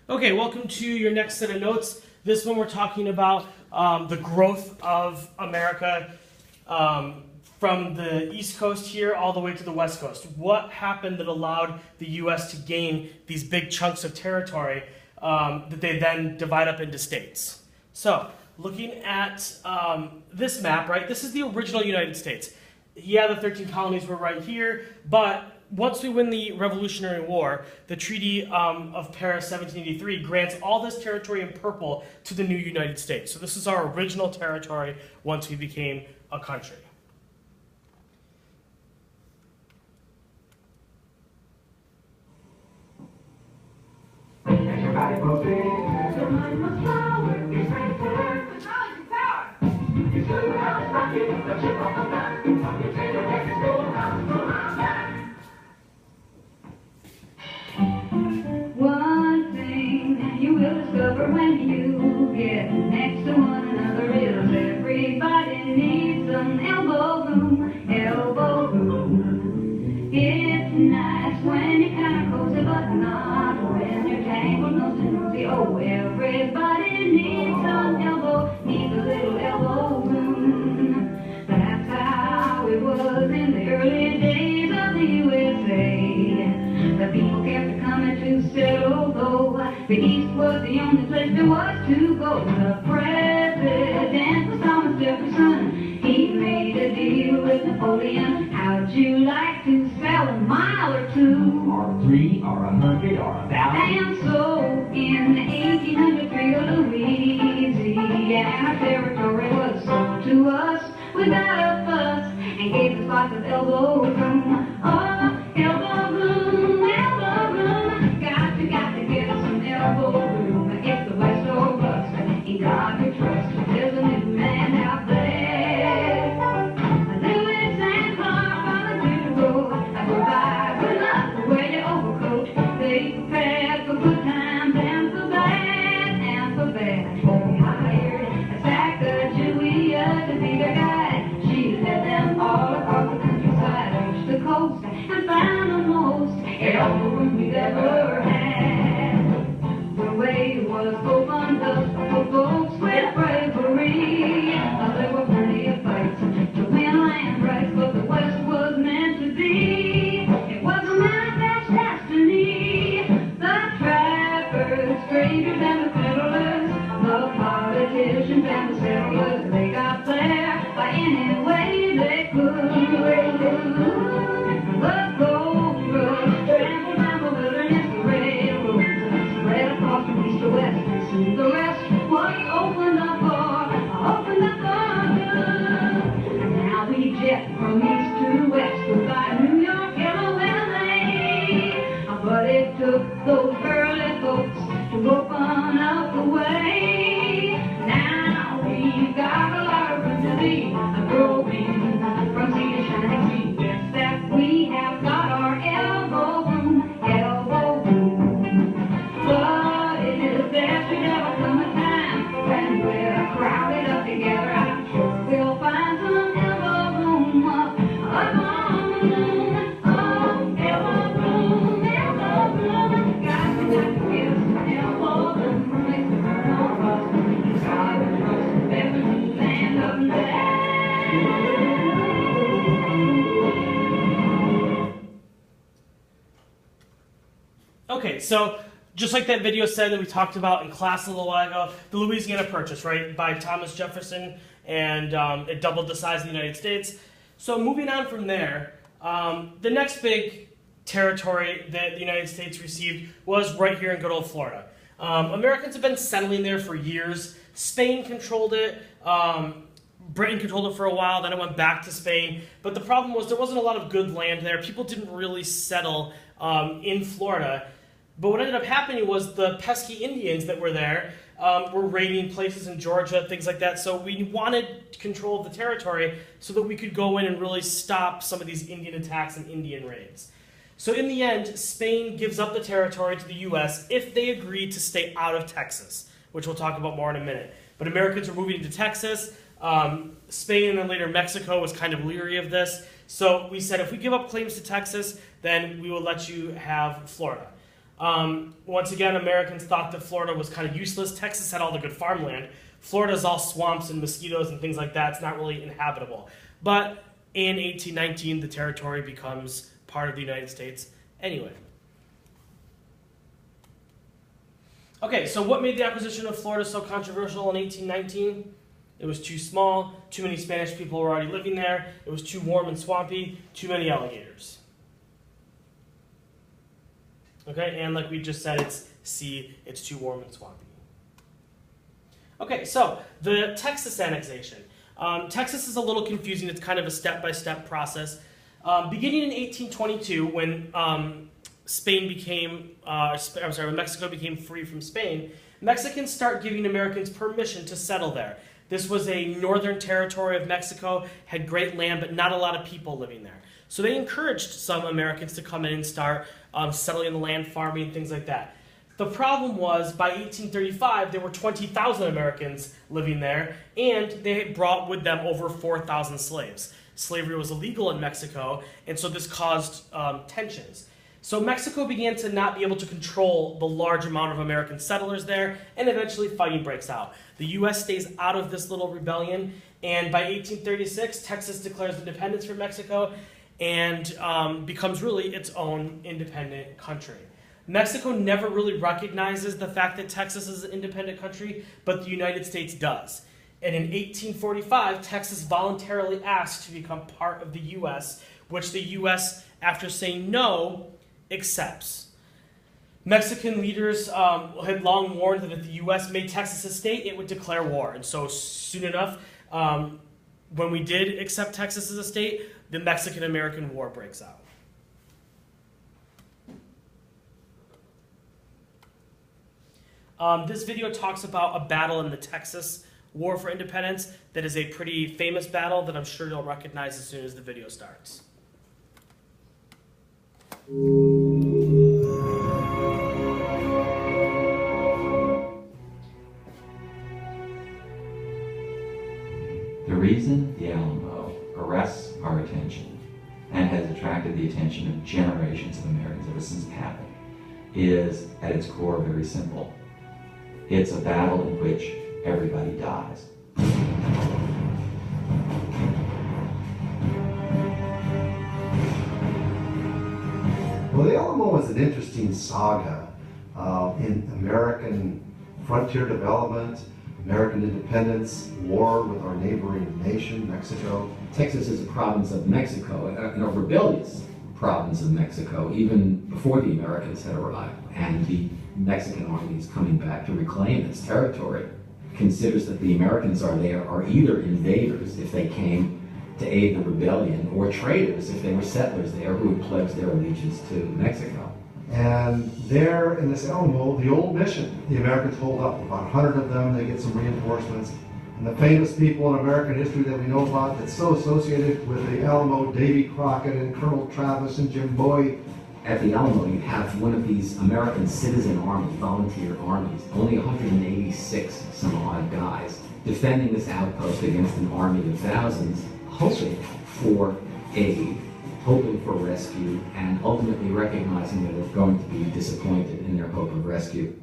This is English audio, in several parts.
Okay, welcome to your next set of notes. This one we're talking about the growth of America from the East Coast here all the way to the West Coast. What happened that allowed the U.S. to gain these big chunks of territory that they then divide up into states? So, looking at this map, right, this is the original United States. Yeah, the 13 colonies were right here, but once we win the Revolutionary War, the Treaty of Paris 1783 grants all this territory in purple to the new United States. So this is our original territory once we became a country. Everybody move it. One thing you will discover when you get next to one another is everybody needs some elbow room, elbow room. It's nice when you're kind of cozy, but not when you're tangled nose to nosy. Oh, everybody needs some needs a little elbow room. That's how it was in the early days of the USA. The people kept coming to settle, though the East was the only place there was to go. The president was Thomas Jefferson. He made a deal with Napoleon. How'd you like to sell a mile or two? Or 3, or 100, or 1,000. And so, in 1803, Louisiana territory was sold to us without a fuss and gave us lots of elbow room. Oh, elbow room, elbow room. Got to get us some elbow room. It's the West or bust. In God we trust. There's a new man out there. Lewis and Clark on the Duty Road. I go by, good luck, wear your overcoat. They prepared for good times and for bad, and for bad. Oh, hired a Sacagawea to be their guide. She led them all across the countryside, reached the coast, and found the most elbow room we've ever had. The way was open up for folks with bravery. There were plenty of fights to win land rights, but the West was meant to be. It was a manifest destiny. The trappers, strangers, and the peddlers, the politicians and the settlers, they got there by any way they could. The gold rush trampled down the wilderness, the railroads spread across from east to west, and soon the rest was opened up for good. Now we jet from east to west, goodbye New York, hello LA. But it took those early folks to open up the way. Now we've got a lot of room to be growing from sea to shining sea. It's that we have got our elbow room, elbow room. But it is there should ever come a time when we're crowded up together. I'm sure we'll find some elbow room, elbow room, oh, elbow room, elbow room. Got to get some elbow room, makes the burn on us. It's hard to trust, better to stand up and down. Okay, so just like that video said that we talked about in class a little while ago, the Louisiana Purchase, right, by Thomas Jefferson, and it doubled the size of the United States. So moving on from there, the next big territory that the United States received was right here in good old Florida. Americans have been settling there for years. Spain controlled it. Britain controlled it for a while, then it went back to Spain. But the problem was there wasn't a lot of good land there. People didn't really settle in Florida. But what ended up happening was the pesky Indians that were there were raiding places in Georgia, things like that. So we wanted control of the territory so that we could go in and really stop some of these Indian attacks and Indian raids. So in the end, Spain gives up the territory to the U.S. if they agree to stay out of Texas, which we'll talk about more in a minute. But Americans were moving into Texas. Spain and then later Mexico was kind of leery of this. So we said if we give up claims to Texas, then we will let you have Florida. Once again, Americans thought that Florida was kind of useless. Texas had all the good farmland. Florida's all swamps and mosquitoes and things like that. It's not really inhabitable. But in 1819, the territory becomes part of the United States anyway. Okay, so what made the acquisition of Florida so controversial in 1819? It was too small, too many Spanish people were already living there, it was too warm and swampy, too many alligators. Okay, and like we just said, it's too warm and swampy. Okay, so the Texas annexation. Texas is a little confusing. It's kind of a step-by-step process. Beginning in 1822, when when Mexico became free from Spain, Mexicans start giving Americans permission to settle there. This was a northern territory of Mexico, had great land, but not a lot of people living there. So they encouraged some Americans to come in and start settling the land, farming, things like that. The problem was, by 1835, there were 20,000 Americans living there, and they had brought with them over 4,000 slaves. Slavery was illegal in Mexico, and so this caused tensions. So Mexico began to not be able to control the large amount of American settlers there, and eventually fighting breaks out. The U.S. stays out of this little rebellion, and by 1836, Texas declares independence from Mexico and becomes really its own independent country. Mexico never really recognizes the fact that Texas is an independent country, but the United States does. And in 1845, Texas voluntarily asked to become part of the U.S., which the U.S., after saying no, accepts. Mexican leaders had long warned that if the U.S. made Texas a state, it would declare war. And so soon enough, when we did accept Texas as a state, the Mexican-American War breaks out. This video talks about a battle in the Texas War for Independence that is a pretty famous battle that I'm sure you'll recognize as soon as the video starts. The reason the Alamo arrests our attention and has attracted the attention of generations of Americans ever since it happened is, at its core, very simple. It's a battle in which everybody dies. Well, the Alamo is an interesting saga in American frontier development, American independence, war with our neighboring nation, Mexico. Texas is a province of Mexico, a rebellious province of Mexico, even before the Americans had arrived. And the Mexican army is coming back to reclaim its territory. Considers that the Americans are either invaders if they came to aid the rebellion, or traitors if they were settlers there who had pledged their allegiance to Mexico. And there in this Alamo, the old mission, the Americans hold up. About 100 of them, they get some reinforcements. And the famous people in American history that we know about that's so associated with the Alamo, Davy Crockett and Colonel Travis and Jim Bowie. At the Alamo, you have one of these American citizen armies, volunteer armies, only 186 some odd guys, defending this outpost against an army of thousands, hoping for aid, hoping for rescue, and ultimately recognizing that they're going to be disappointed in their hope of rescue.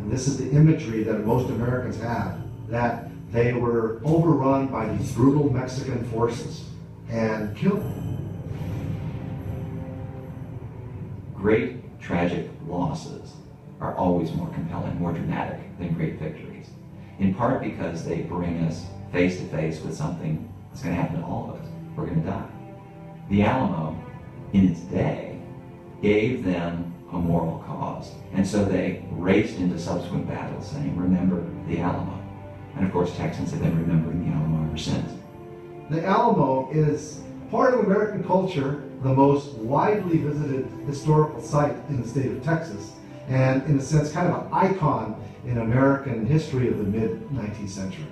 And this is the imagery that most Americans have, that they were overrun by these brutal Mexican forces and killed. Great tragic losses are always more compelling, more dramatic than great victories. In part because they bring us face to face with something that's going to happen to all of us. We're going to die. The Alamo, in its day, gave them a moral cause. And so they raced into subsequent battles saying, remember the Alamo. And of course, Texans have been remembering the Alamo ever since. The Alamo is part of American culture, the most widely visited historical site in the state of Texas, and in a sense, kind of an icon in American history of the mid-19th century.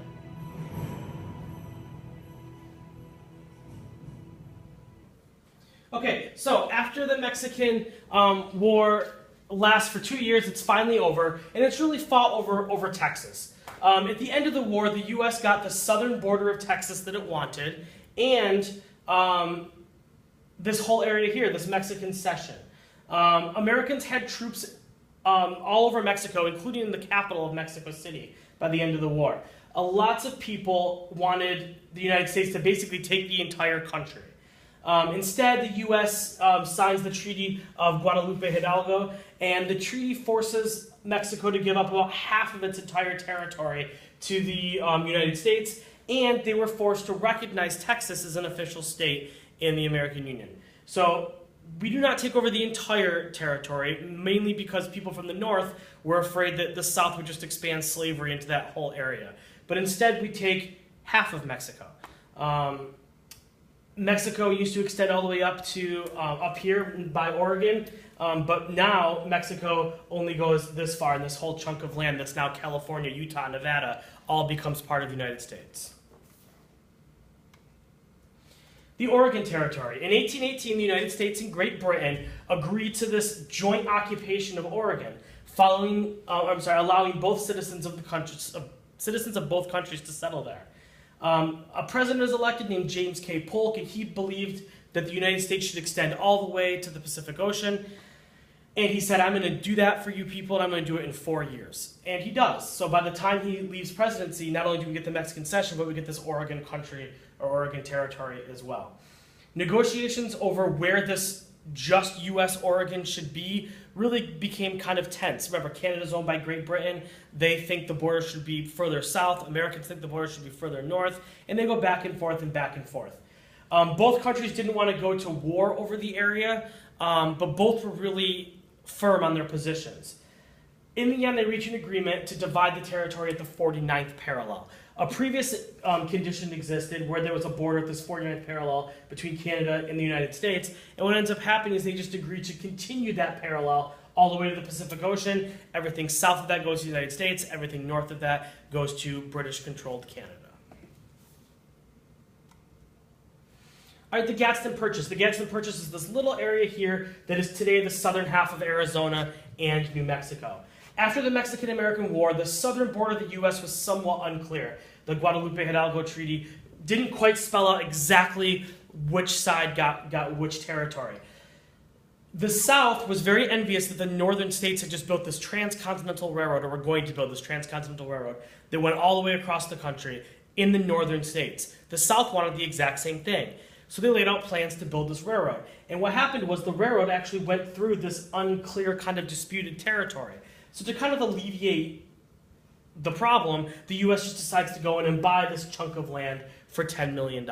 Okay, so after the Mexican War lasts for 2 years, it's finally over, and it's really fought over Texas. At the end of the war, the U.S. got the southern border of Texas that it wanted, and this whole area here, this Mexican Cession. Americans had troops all over Mexico, including in the capital of Mexico City by the end of the war. Lots of people wanted the United States to basically take the entire country. Instead, the U.S. Signs the Treaty of Guadalupe Hidalgo, and the treaty forces Mexico to give up about half of its entire territory to the United States, and they were forced to recognize Texas as an official state in the American Union. So we do not take over the entire territory, mainly because people from the north were afraid that the South would just expand slavery into that whole area. But instead, we take half of Mexico. Mexico used to extend all the way up to up here by Oregon, but now Mexico only goes this far, and this whole chunk of land that's now California, Utah, Nevada, all becomes part of the United States. The Oregon Territory. In 1818, the United States and Great Britain agreed to this joint occupation of Oregon, allowing both citizens of both countries to settle there. A president was elected named James K. Polk, and he believed that the United States should extend all the way to the Pacific Ocean. And he said, I'm going to do that for you people, and I'm going to do it in 4 years. And he does. So by the time he leaves presidency, not only do we get the Mexican Cession, but we get this Oregon country, or Oregon Territory as well. Negotiations over where this just U.S. Oregon should be really became kind of tense. Remember, Canada's owned by Great Britain. They think the border should be further south. Americans think the border should be further north. And they go back and forth and back and forth. Both countries didn't want to go to war over the area, but both were really firm on their positions. In the end, they reached an agreement to divide the territory at the 49th parallel. A previous condition existed where there was a border at this 49th parallel between Canada and the United States, and what ends up happening is they just agreed to continue that parallel all the way to the Pacific Ocean. Everything south of that goes to the United States, everything north of that goes to British-controlled Canada. All right, the Gadsden Purchase. The Gadsden Purchase is this little area here that is today the southern half of Arizona and New Mexico. After the Mexican-American War, the southern border of the U.S. was somewhat unclear. The Guadalupe Hidalgo Treaty didn't quite spell out exactly which side got which territory. The South was very envious that the northern states had just built this transcontinental railroad, or were going to build this transcontinental railroad, that went all the way across the country in the northern states. The South wanted the exact same thing. So they laid out plans to build this railroad. And what happened was the railroad actually went through this unclear kind of disputed territory. So to kind of alleviate the problem, the U.S. just decides to go in and buy this chunk of land for $10 million.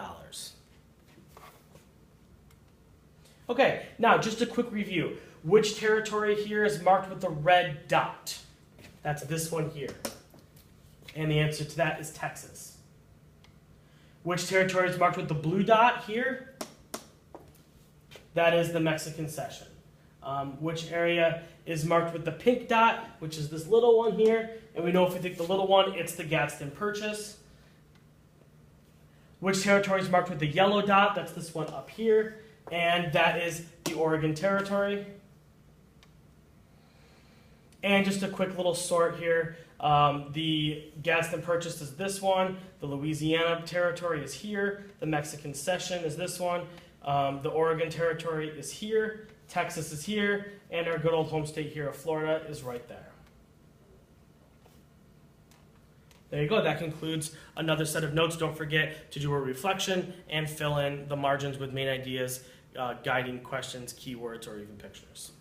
Okay, now just a quick review. Which territory here is marked with the red dot? That's this one here. And the answer to that is Texas. Which territory is marked with the blue dot here? That is the Mexican Cession. Which area is marked with the pink dot, which is this little one here? And we know if we take the little one, it's the Gadsden Purchase. Which territory is marked with the yellow dot? That's this one up here. And that is the Oregon Territory. And just a quick little sort here. The Gadsden Purchase is this one. The Louisiana Territory is here. The Mexican Cession is this one. The Oregon Territory is here. Texas is here. And our good old home state here of Florida is right there. There you go. That concludes another set of notes. Don't forget to do a reflection and fill in the margins with main ideas, guiding questions, keywords, or even pictures.